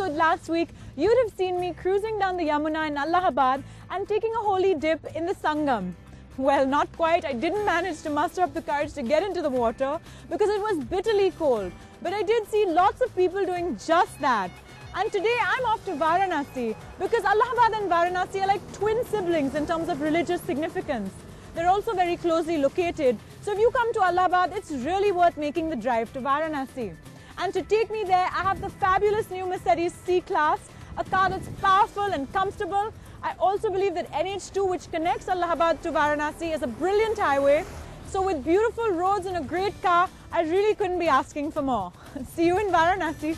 episode last week, you'd have seen me cruising down the Yamuna in Allahabad and taking a holy dip in the Sangam. Well, not quite. I didn't manage to muster up the courage to get into the water because it was bitterly cold. But I did see lots of people doing just that. And today I'm off to Varanasi because Allahabad and Varanasi are like twin siblings in terms of religious significance. They're also very closely located. So if you come to Allahabad, it's really worth making the drive to Varanasi. And to take me there, I have the fabulous new Mercedes C-Class, a car that's powerful and comfortable. I also believe that NH2, which connects Allahabad to Varanasi, is a brilliant highway. So with beautiful roads and a great car, I really couldn't be asking for more. See you in Varanasi.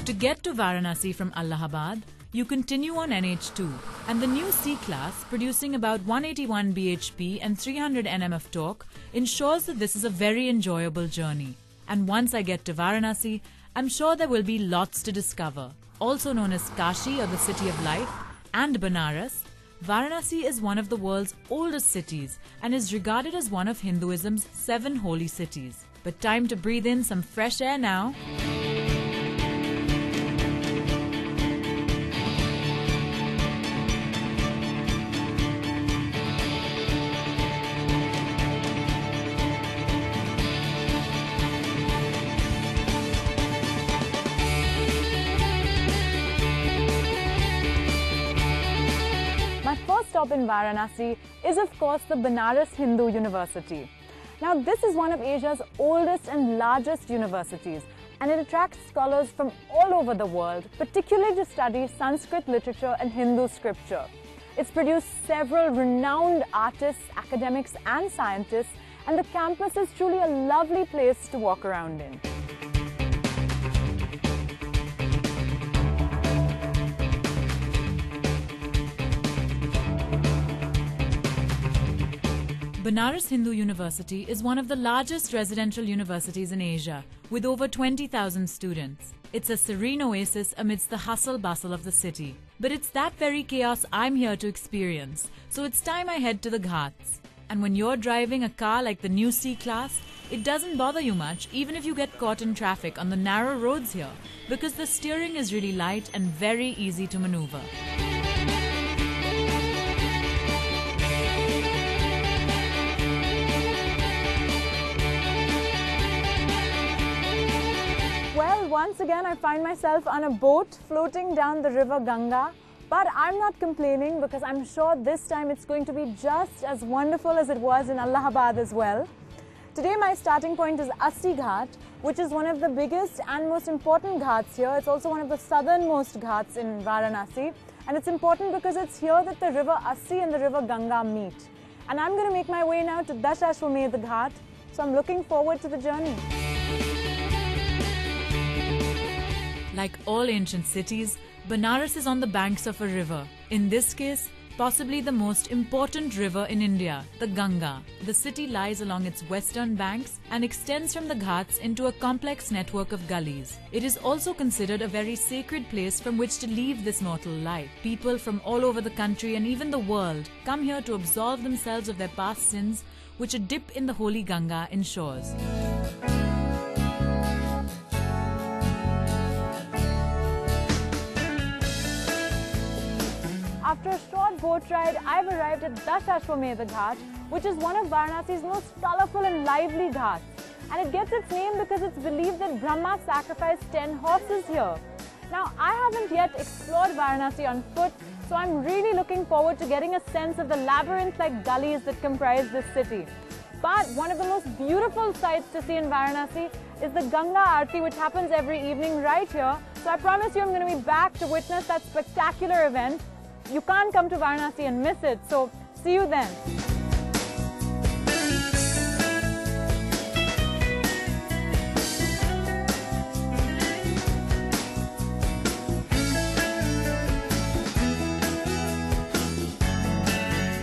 To get to Varanasi from Allahabad, you continue on NH2, and the new C-Class, producing about 181 bhp and 300 Nm of torque, ensures that this is a very enjoyable journey. And once I get to Varanasi, I'm sure there will be lots to discover. Also known as Kashi, or the City of Life, and Banaras, Varanasi is one of the world's oldest cities and is regarded as one of Hinduism's 7 holy cities. But time to breathe in some fresh air now. My first stop in Varanasi is of course the Banaras Hindu University. Now this is one of Asia's oldest and largest universities, and it attracts scholars from all over the world, particularly to study Sanskrit literature and Hindu scripture. It's produced several renowned artists, academics and scientists, and the campus is truly a lovely place to walk around in. Banaras Hindu University is one of the largest residential universities in Asia, with over 20,000 students. It's a serene oasis amidst the hustle-bustle of the city. But it's that very chaos I'm here to experience, so it's time I head to the Ghats. And when you're driving a car like the new C-Class, it doesn't bother you much even if you get caught in traffic on the narrow roads here, because the steering is really light and very easy to maneuver. Well, once again I find myself on a boat floating down the river Ganga, but I'm not complaining because I'm sure this time it's going to be just as wonderful as it was in Allahabad as well. Today my starting point is Asti Ghat, which is one of the biggest and most important ghats here. It's also one of the southernmost ghats in Varanasi, and it's important because it's here that the river Asti and the river Ganga meet. And I'm going to make my way now to Dashashwamedh Ghat, so I'm looking forward to the journey. Like all ancient cities, Banaras is on the banks of a river. In this case, possibly the most important river in India, the Ganga. The city lies along its western banks and extends from the Ghats into a complex network of gullies. It is also considered a very sacred place from which to leave this mortal life. People from all over the country and even the world come here to absolve themselves of their past sins, which a dip in the holy Ganga ensures. After a short boat ride, I've arrived at Dashashwamedh Ghat, which is one of Varanasi's most colourful and lively ghats. And it gets its name because it's believed that Brahma sacrificed 10 horses here. Now, I haven't yet explored Varanasi on foot, so I'm really looking forward to getting a sense of the labyrinth-like gullies that comprise this city. But one of the most beautiful sights to see in Varanasi is the Ganga Aarti, which happens every evening right here. So I promise you I'm going to be back to witness that spectacular event. You can't come to Varanasi and miss it, so see you then.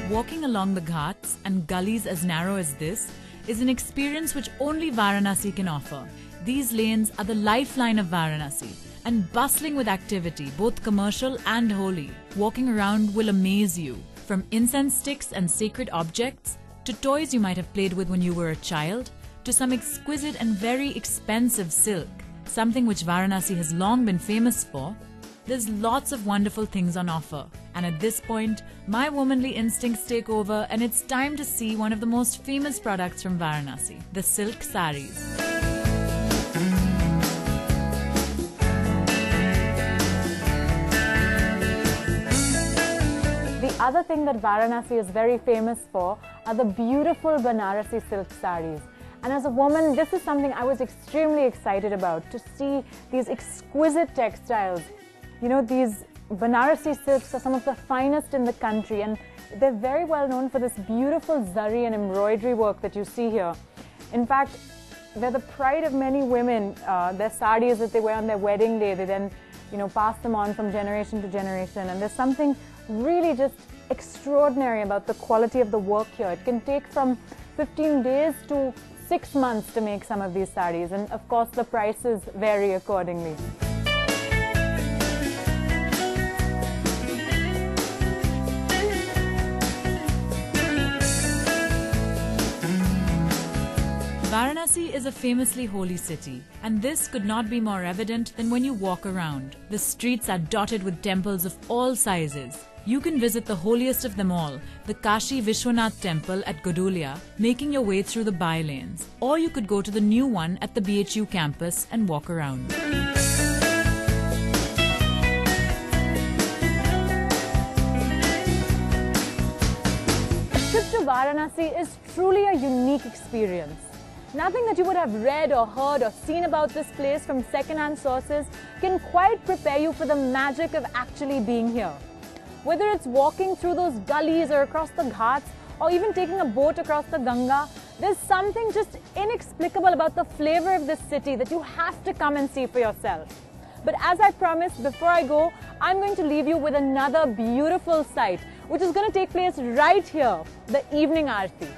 Walking along the ghats and gullies as narrow as this is an experience which only Varanasi can offer. These lanes are the lifeline of Varanasi and bustling with activity, both commercial and holy. Walking around will amaze you, from incense sticks and sacred objects to toys you might have played with when you were a child, to some exquisite and very expensive silk, something which Varanasi has long been famous for. There's lots of wonderful things on offer. And at this point, my womanly instincts take over and it's time to see one of the most famous products from Varanasi, the silk saris. The other thing that Varanasi is very famous for are the beautiful Banarasi silk saris. And as a woman, this is something I was extremely excited about, to see these exquisite textiles. You know, these Banarasi silks are some of the finest in the country, and they're very well known for this beautiful zari and embroidery work that you see here. In fact, they're the pride of many women. Their saris that they wear on their wedding day, they then, pass them on from generation to generation. And there's something really just extraordinary about the quality of the work here. It can take from 15 days to 6 months to make some of these saris, and of course the prices vary accordingly. Varanasi is a famously holy city, and this could not be more evident than when you walk around. The streets are dotted with temples of all sizes. You can visit the holiest of them all, the Kashi Vishwanath temple at Gudulia, making your way through the by-lanes. Or you could go to the new one at the BHU campus and walk around. A trip to Varanasi is truly a unique experience. Nothing that you would have read or heard or seen about this place from second-hand sources can quite prepare you for the magic of actually being here. Whether it's walking through those gullies or across the ghats, or even taking a boat across the Ganga, there's something just inexplicable about the flavor of this city that you have to come and see for yourself. But as I promised, before I go, I'm going to leave you with another beautiful sight, which is going to take place right here, the evening Aarti.